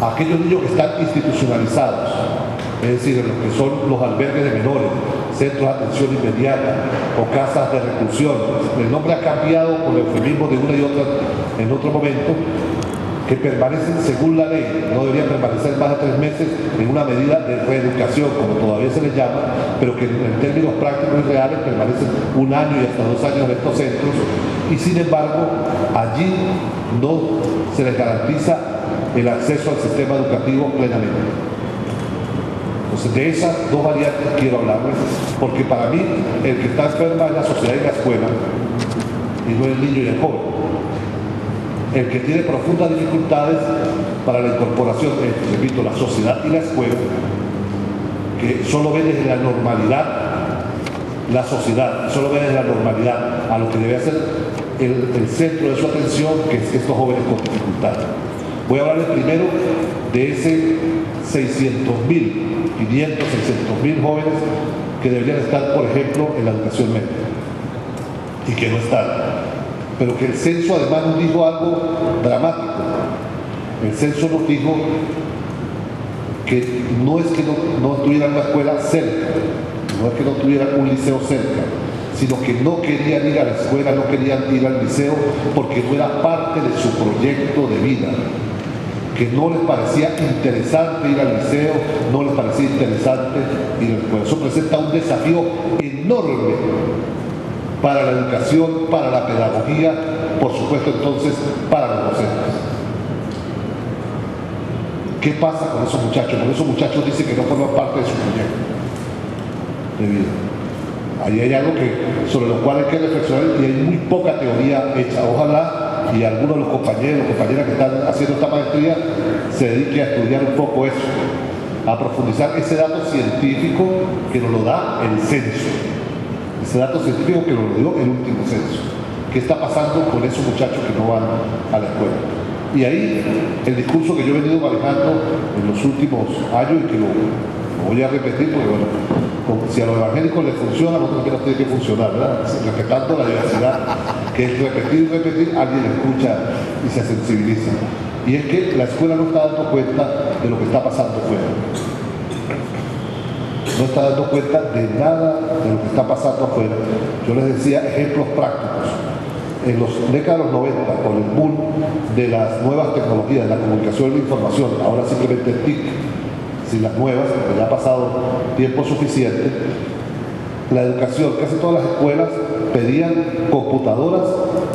Speaker 3: aquellos niños que están institucionalizados, es decir, en lo que son los albergues de menores, centros de atención inmediata o casas de reclusión, el nombre ha cambiado con eufemismo de una y otra en otro momento, que permanecen según la ley, no deberían permanecer más de 3 meses en una medida de reeducación, como todavía se les llama, pero que en términos prácticos y reales permanecen 1 año y hasta 2 años en estos centros, y sin embargo allí no se les garantiza el acceso al sistema educativo plenamente. Entonces, de esas dos variantes quiero hablarles, porque para mí el que está enferma es la sociedad y la escuela, y no el niño y el joven. El que tiene profundas dificultades para la incorporación es, repito, la sociedad y la escuela, que solo ven desde la normalidad la sociedad, solo ven desde la normalidad a lo que debe ser el centro de su atención, que es estos jóvenes con dificultades. Voy a hablarles primero de ese 600.000 jóvenes que deberían estar, por ejemplo, en la educación media y que no están. Pero que el censo además nos dijo algo dramático. El censo nos dijo que no es que no tuvieran una escuela cerca, no es que no tuvieran un liceo cerca, sino que no querían ir a la escuela, no querían ir al liceo porque no era parte de su proyecto de vida, que no les parecía interesante ir al liceo, no les parecía interesante ir a la escuela. Eso presenta un desafío enorme para la educación, para la pedagogía, por supuesto entonces para los docentes. ¿Qué pasa con esos muchachos? Con esos muchachos dicen que no forman parte de su proyecto de vida. Ahí hay algo sobre lo cual hay que reflexionar y hay muy poca teoría hecha. Ojalá y algunos de los compañeros, compañeras que están haciendo esta maestría se dediquen a estudiar un poco eso, a profundizar ese dato científico que nos lo da el censo. Ese dato científico que nos lo dio el último censo. ¿Qué está pasando con esos muchachos que no van a la escuela? Y ahí el discurso que yo he venido manejando en los últimos años y que lo voy a repetir porque bueno, si a los evangélicos les funciona, a nosotros también nos tiene que funcionar, ¿verdad? Respetando la diversidad, que es repetir y repetir, alguien escucha y se sensibiliza. Y es que la escuela no está dando cuenta de lo que está pasando fuera. No está dando cuenta de nada de lo que está pasando afuera. Yo les decía ejemplos prácticos. En los décadas de los 90, con el boom de las nuevas tecnologías, de la comunicación y la información, ahora simplemente TIC, sin las nuevas, porque ya ha pasado tiempo suficiente, la educación, casi todas las escuelas pedían computadoras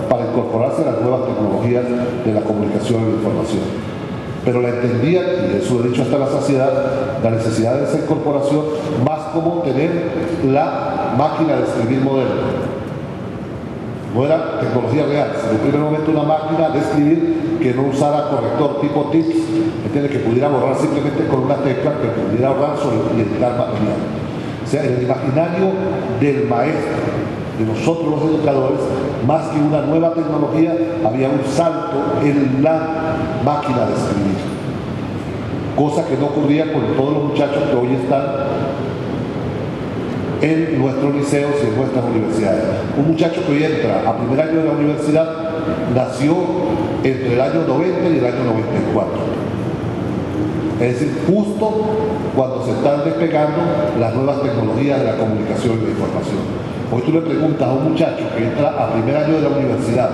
Speaker 3: para incorporarse a las nuevas tecnologías de la comunicación y la información. Pero la entendían, y eso he dicho hasta la saciedad, la necesidad de esa incorporación más como tener la máquina de escribir moderna. No era tecnología real, sino en primer momento una máquina de escribir que no usara corrector tipo TIPS, que pudiera borrar simplemente con una tecla, que pudiera ahorrar y editar material. O sea, en el imaginario del maestro, de nosotros los educadores, más que una nueva tecnología, había un salto en la máquina de escribir. Cosa que no ocurría con todos los muchachos que hoy están en nuestros liceos y en nuestras universidades. Un muchacho que hoy entra a primer año de la universidad nació entre el año 90 y el año 94. Es decir, justo cuando se están despegando las nuevas tecnologías de la comunicación y la información. Hoy tú le preguntas a un muchacho que entra a primer año de la universidad,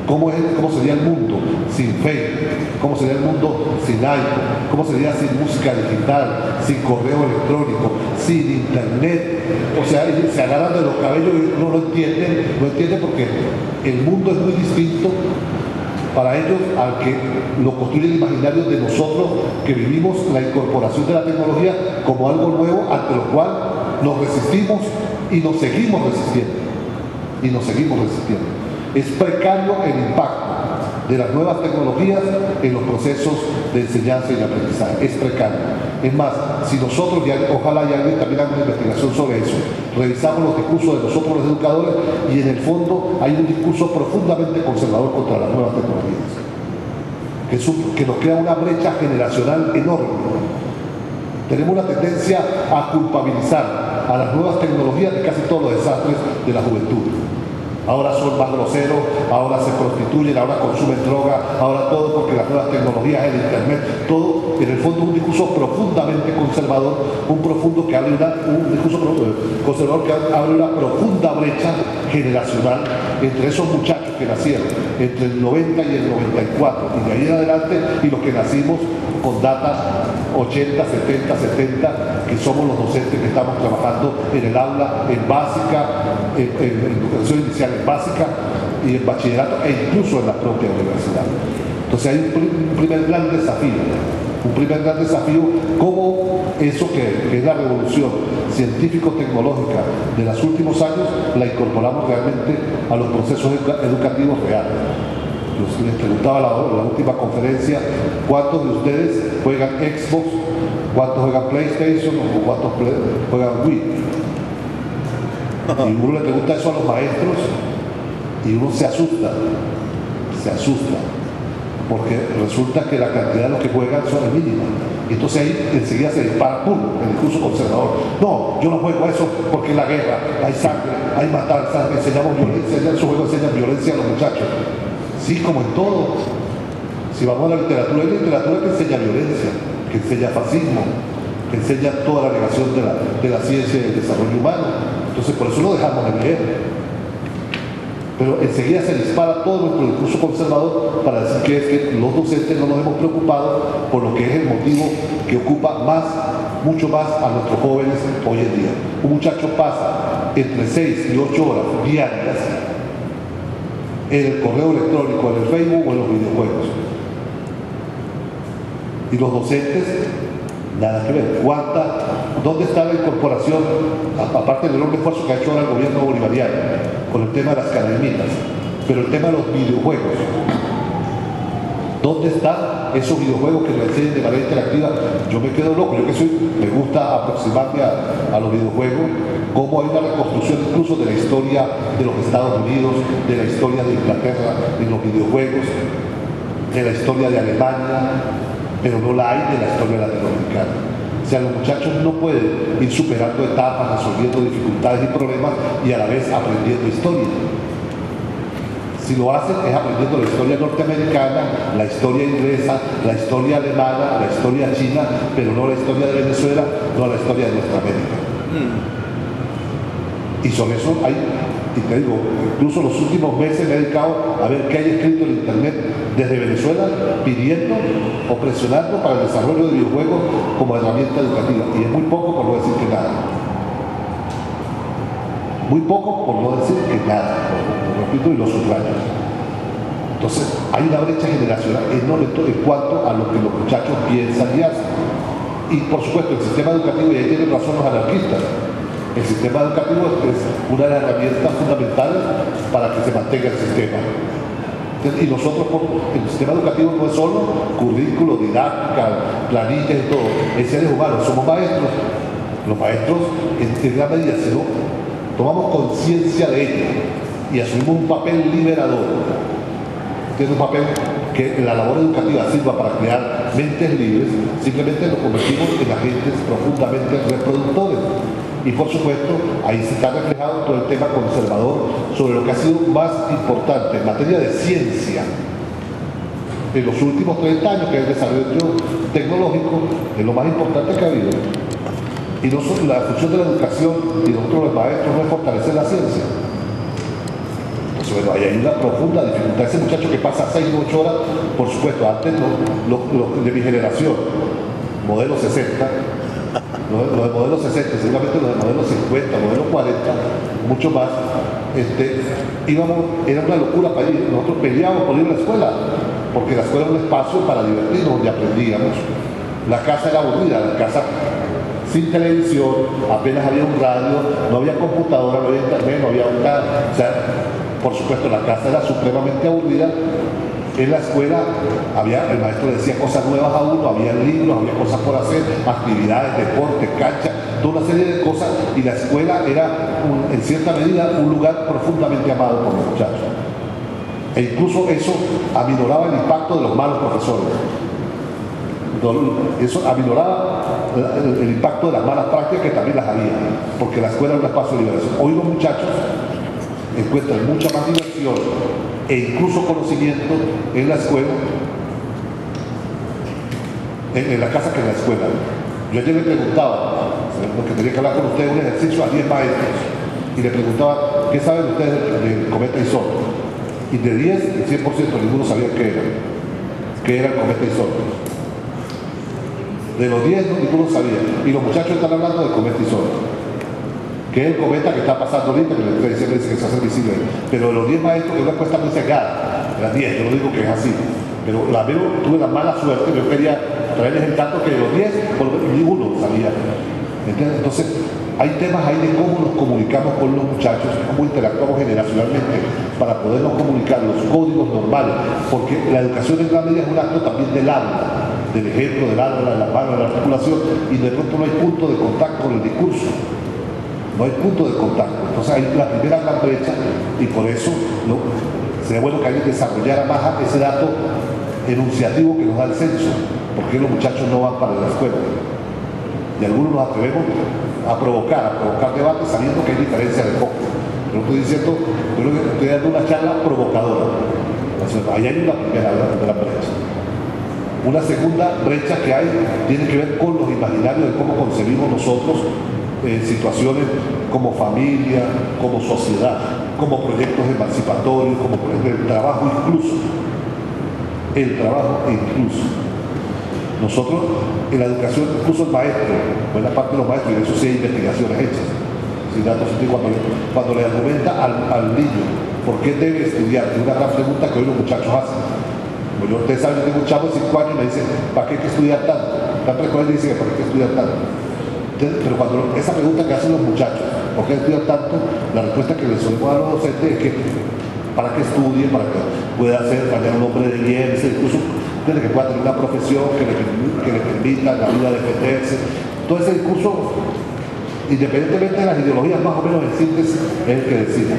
Speaker 3: ¿cómo sería el mundo sin Facebook? ¿Cómo sería el mundo sin iPhone? ¿Cómo sería sin música digital, sin correo electrónico, sin internet? O sea, se agarran de los cabellos y uno no entiende porque el mundo es muy distinto para ellos al que lo construye el imaginario de nosotros que vivimos la incorporación de la tecnología como algo nuevo ante lo cual nos resistimos y nos seguimos resistiendo. Es precario el impacto, de las nuevas tecnologías en los procesos de enseñanza y de aprendizaje. Es precario. Es más, si nosotros, ojalá y alguien también haga una investigación sobre eso, revisamos los discursos de nosotros los educadores y en el fondo hay un discurso profundamente conservador contra las nuevas tecnologías, que nos crea una brecha generacional enorme. Tenemos una tendencia a culpabilizar a las nuevas tecnologías de casi todos los desastres de la juventud. Ahora son más groseros, ahora se prostituyen, ahora consumen droga, ahora todo porque las nuevas tecnologías, el internet, todo en el fondo un discurso profundamente conservador, un discurso conservador que abre una profunda brecha generacional entre esos muchachos que nacieron entre el 90 y el 94 y de ahí en adelante y los que nacimos con datas 80, 70, 70, que somos los docentes que estamos trabajando en el aula, en básica, en educación inicial en básica y en bachillerato e incluso en la propia universidad. Entonces hay un primer gran desafío, cómo eso que es la revolución científico-tecnológica de los últimos años la incorporamos realmente a los procesos educativos reales. Les preguntaba la última conferencia, ¿cuántos de ustedes juegan Xbox? ¿Cuántos juegan PlayStation? ¿O cuántos juegan Wii? Y uno le pregunta eso a los maestros y uno se asusta, porque resulta que la cantidad de los que juegan son mínimas. Entonces ahí enseguida se dispara, ¡pum!, el discurso conservador. No, yo no juego a eso porque en la guerra hay sangre, hay matanzas, enseñamos violencia, en su juego enseñan violencia a los muchachos. Sí, como en todo. Si vamos a la literatura, hay literatura que enseña violencia, que enseña fascismo, que enseña toda la negación de la ciencia y del desarrollo humano. Entonces por eso lo dejamos de leer. Pero enseguida se dispara todo nuestro discurso conservador para decir que es que los docentes no nos hemos preocupado por lo que es el motivo que ocupa mucho más a nuestros jóvenes hoy en día. Un muchacho pasa entre 6 y 8 horas diarias en el correo electrónico, en el Facebook o en los videojuegos. Y los docentes, nada que ver. ¿Dónde está la incorporación, aparte del enorme esfuerzo que ha hecho ahora el gobierno bolivariano con el tema de las academias, pero el tema de los videojuegos? ¿Dónde están esos videojuegos que nos enseñan de manera interactiva? Yo me quedo loco, me gusta aproximarme a los videojuegos, cómo hay una reconstrucción incluso de la historia de los Estados Unidos, de la historia de Inglaterra en los videojuegos, de la historia de Alemania, pero no la hay de la historia latinoamericana. O sea, los muchachos no pueden ir superando etapas, resolviendo dificultades y problemas y a la vez aprendiendo historia. Si lo hacen es aprendiendo la historia norteamericana, la historia inglesa, la historia alemana, la historia china, pero no la historia de Venezuela, no la historia de nuestra América. Y sobre eso hay, y te digo, incluso los últimos meses me he dedicado a ver qué hay escrito en internet desde Venezuela pidiendo o presionando para el desarrollo de videojuegos como herramienta educativa. Y es muy poco por no decir que nada. Muy poco por no decir que nada, lo repito y lo subrayo. Entonces hay una brecha generacional enorme en cuanto a lo que los muchachos piensan y hacen. Y por supuesto el sistema educativo, y ahí tienen razón los anarquistas, el sistema educativo es una de las herramientas fundamentales para que se mantenga el sistema. Y nosotros, el sistema educativo no es solo currículo, didáctica, planillas y todo, es seres humanos, somos maestros. Los maestros, en gran medida, si no tomamos conciencia de ello y asumimos un papel liberador, tiene un papel que en la labor educativa sirva para crear mentes libres, simplemente nos convertimos en agentes profundamente reproductores. Y por supuesto, ahí se está reflejado todo el tema conservador sobre lo que ha sido más importante en materia de ciencia en los últimos 30 años, que es el desarrollo tecnológico, es lo más importante que ha habido. Y la función de la educación y nosotros los maestros no es fortalecer la ciencia. Entonces, bueno, ahí hay una profunda dificultad. Ese muchacho que pasa 6 o 8 horas, por supuesto, antes los de mi generación, modelo 60, los de modelo 60, seguramente los de modelo 50, modelo 40, mucho más, era una locura para ir. Nosotros peleábamos por ir a la escuela, porque la escuela era un espacio para divertirnos, donde aprendíamos. La casa era aburrida, la casa sin televisión, apenas había un radio, no había computadora, no había internet, no había un... O sea, por supuesto, la casa era supremamente aburrida, en la escuela el maestro decía cosas nuevas a uno, había libros, había cosas por hacer, actividades, deporte, cancha, toda una serie de cosas, y la escuela era en cierta medida un lugar profundamente amado por los muchachos. E incluso eso aminoraba el impacto de los malos profesores. Eso aminoraba el impacto de las malas prácticas, que también las había, porque la escuela era un espacio de liberación. Hoy los muchachos encuentran mucha más diversión e incluso conocimiento en la escuela, en la casa, que en la escuela. Yo ayer le preguntaba, porque tenía que hablar con ustedes, un ejercicio a 10 maestros, y le preguntaba, ¿qué saben ustedes del cometa Isótopo? Y de 10, el 100% ninguno sabía qué era el cometa Isótopo. De los 10, ninguno sabía. Y los muchachos están hablando del cometa Isótopo, que es el cometa que está pasando ahorita, que el 3 de diciembre dice que se hace visible. Pero de los 10 maestros, que es una encuesta muy cerrada, de las 10, yo no digo que es así, pero tuve la mala suerte, yo quería traerles el dato que de los 10, por lo menos ninguno sabía. Entonces, hay temas ahí de cómo nos comunicamos con los muchachos, cómo interactuamos generacionalmente para podernos comunicar, los códigos normales, porque la educación en gran medida es un acto también del habla, del ejemplo, del habla, de la mano, de la articulación, y de pronto no hay punto de contacto con el discurso. No hay punto de contacto. Entonces hay la primera gran brecha, y por eso sería bueno que alguien desarrollara más ese dato enunciativo que nos da el censo. ¿Por qué los muchachos no van para la escuela? Y algunos nos atrevemos a provocar debate sabiendo que hay diferencia de foco. Yo estoy diciendo, estoy dando una charla provocadora. Ahí hay una primera brecha. Una segunda brecha que hay tiene que ver con los imaginarios de cómo concebimos nosotros situaciones como familia, como sociedad, como proyectos emancipatorios, como el trabajo incluso. El trabajo incluso. Nosotros, en la educación, incluso el maestro, buena parte de los maestros, y de eso sí hay investigaciones hechas, cuando le argumenta al niño por qué debe estudiar, es una gran pregunta que hoy los muchachos hacen. Bueno, ustedes saben, yo tengo un chavo de 5 años y me dice, ¿para qué hay que estudiar tanto? Tanto recuerden y dicen, ¿para qué hay que estudiar tanto? Pero cuando esa pregunta que hacen los muchachos, ¿por qué estudiar tanto? La respuesta que les solemos dar a los docentes es que para que estudie, para que pueda ser mañana un hombre de bien, incluso que pueda tener una profesión que le permita la vida defenderse. Todo ese discurso, independientemente de las ideologías, más o menos en síntesis, es el que decide.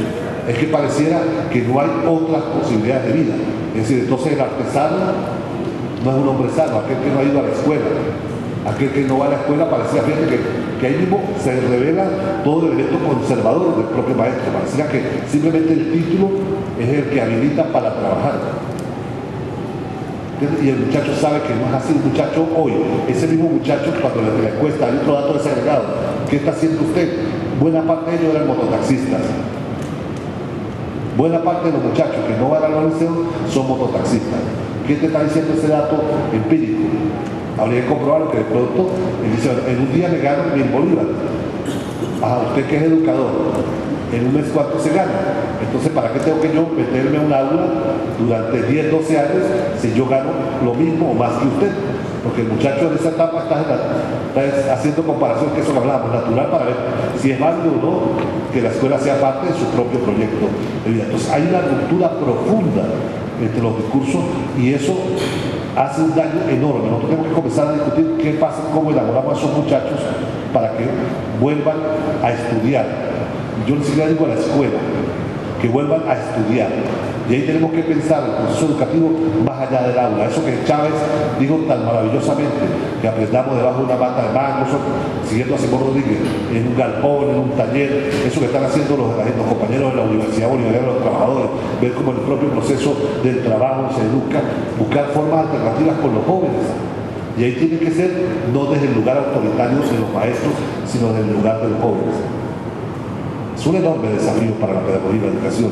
Speaker 3: Es que pareciera que no hay otras posibilidades de vida. Es decir, entonces el artesano no es un hombre sano, aquel que no ha ido a la escuela. Aquel que no va a la escuela, parecía, fíjate que ahí mismo se revela todo el elemento conservador del propio maestro. Parecía que simplemente el título es el que habilita para trabajar. Y el muchacho sabe que no es así. El muchacho hoy, ese mismo muchacho, cuando le encuesta, hay otro dato desagregado. ¿Qué está haciendo usted? Buena parte de ellos eran mototaxistas. Buena parte de los muchachos que no van a la universidad son mototaxistas. ¿Qué te está diciendo ese dato empírico? Habría que comprobarlo, que de pronto él dice, en un día me gano 1000 bolívares. Usted que es educador, en un mes ¿cuánto se gana? Entonces, ¿para qué tengo que yo meterme a un aula durante 10, 12 años si yo gano lo mismo o más que usted? Porque el muchacho en esa etapa está haciendo comparación, que eso que hablábamos, natural, para ver si es válido o no que la escuela sea parte de su propio proyecto de vida. Entonces, hay una ruptura profunda entre los discursos, y eso hace un daño enorme. Nosotros tenemos que comenzar a discutir qué pasa, cómo elaboramos a esos muchachos para que vuelvan a estudiar. Yo ni siquiera digo a la escuela, que vuelvan a estudiar. Y ahí tenemos que pensar el proceso educativo más allá del aula. Eso que Chávez dijo tan maravillosamente, que aprendamos debajo de una mata de mangos, siguiendo a Simón Rodríguez, en un galpón, en un taller, eso que están haciendo los compañeros de la Universidad Bolivariana de los Trabajadores, ver cómo en el propio proceso del trabajo se educa, buscar formas alternativas con los jóvenes. Y ahí tiene que ser no desde el lugar autoritario de los maestros, sino desde el lugar de los jóvenes. Es un enorme desafío para la pedagogía y la educación,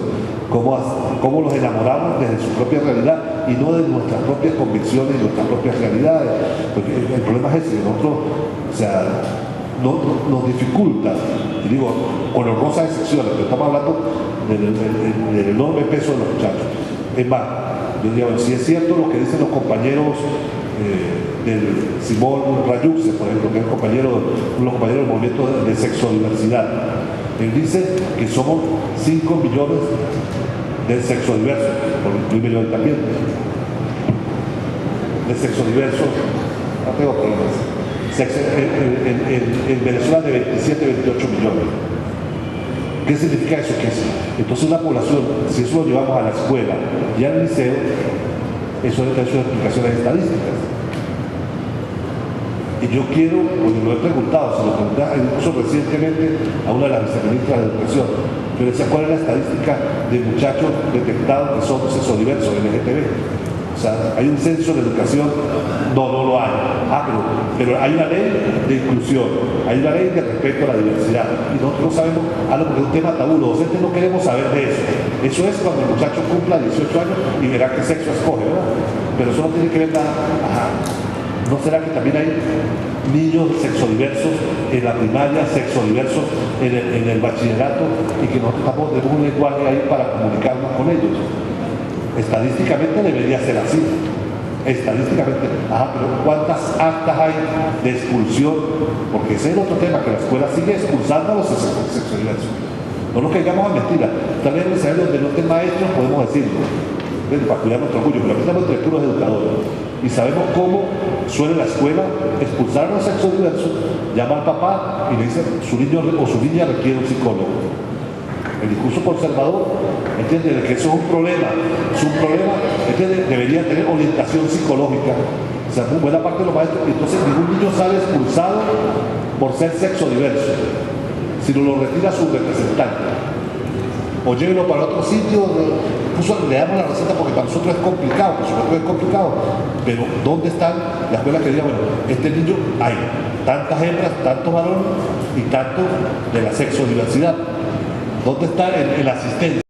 Speaker 3: cómo los enamoramos desde su propia realidad y no de nuestras propias convicciones y nuestras propias realidades. Porque el problema es ese, que nosotros, nos dificulta, y digo, con honrosas excepciones, pero estamos hablando del enorme peso de los muchachos. Es más, yo digo, si es cierto lo que dicen los compañeros del Simón Rayuxe, por ejemplo, que es uno de los compañeros del movimiento de sexodiversidad. Él dice que somos 5 millones de sexodiversos, por incluirme yo también. de sexo diverso, no tengo problemas. En Venezuela de 27, 28 millones. ¿Qué significa eso? Entonces una población, si eso lo llevamos a la escuela y al liceo, eso debe tener sus explicaciones estadísticas. Y yo quiero, porque lo he preguntado, se lo pregunté incluso recientemente a una de las viceministras de Educación, yo le decía, ¿cuál es la estadística de muchachos detectados que son sexodiversos, LGTB? O sea, ¿hay un censo de educación? No lo hay. Pero hay una ley de inclusión, hay una ley de respeto a la diversidad. Y nosotros no sabemos algo porque es un tema tabú, los docentes no queremos saber de eso. Eso es cuando el muchacho cumpla 18 años y verá qué sexo escoge, ¿verdad? Pero eso no tiene que ver nada. ¿No será que también hay niños sexodiversos en la primaria, sexodiversos en el bachillerato y que nosotros tampoco tenemos un lenguaje ahí para comunicarnos con ellos? Estadísticamente debería ser así. Estadísticamente, pero ¿cuántas actas hay de expulsión? Porque ese es el otro tema, que la escuela sigue expulsando a los sexodiversos. No nos caigamos a mentiras. Tal vez en el donde no estén maestros podemos decirlo, para cuidar nuestro orgullo, pero aquí estamos entre puros educadores y sabemos cómo suele la escuela expulsar a los sexodiversos, llama al papá y le dice su niño o su niña requiere un psicólogo. El discurso conservador, ¿entiendes? Que eso es un problema, ¿entiendes? Debería tener orientación psicológica. O sea, buena parte de los maestros, entonces ningún niño sale expulsado por ser sexodiverso, sino lo retira su representante. O llévenlo para otro sitio, incluso le damos la receta porque para nosotros es complicado, por supuesto es complicado, pero ¿dónde están las escuelas que digan, bueno, este niño hay tantas hembras, tantos varones y tanto de la sexodiversidad? ¿Dónde está el asistente?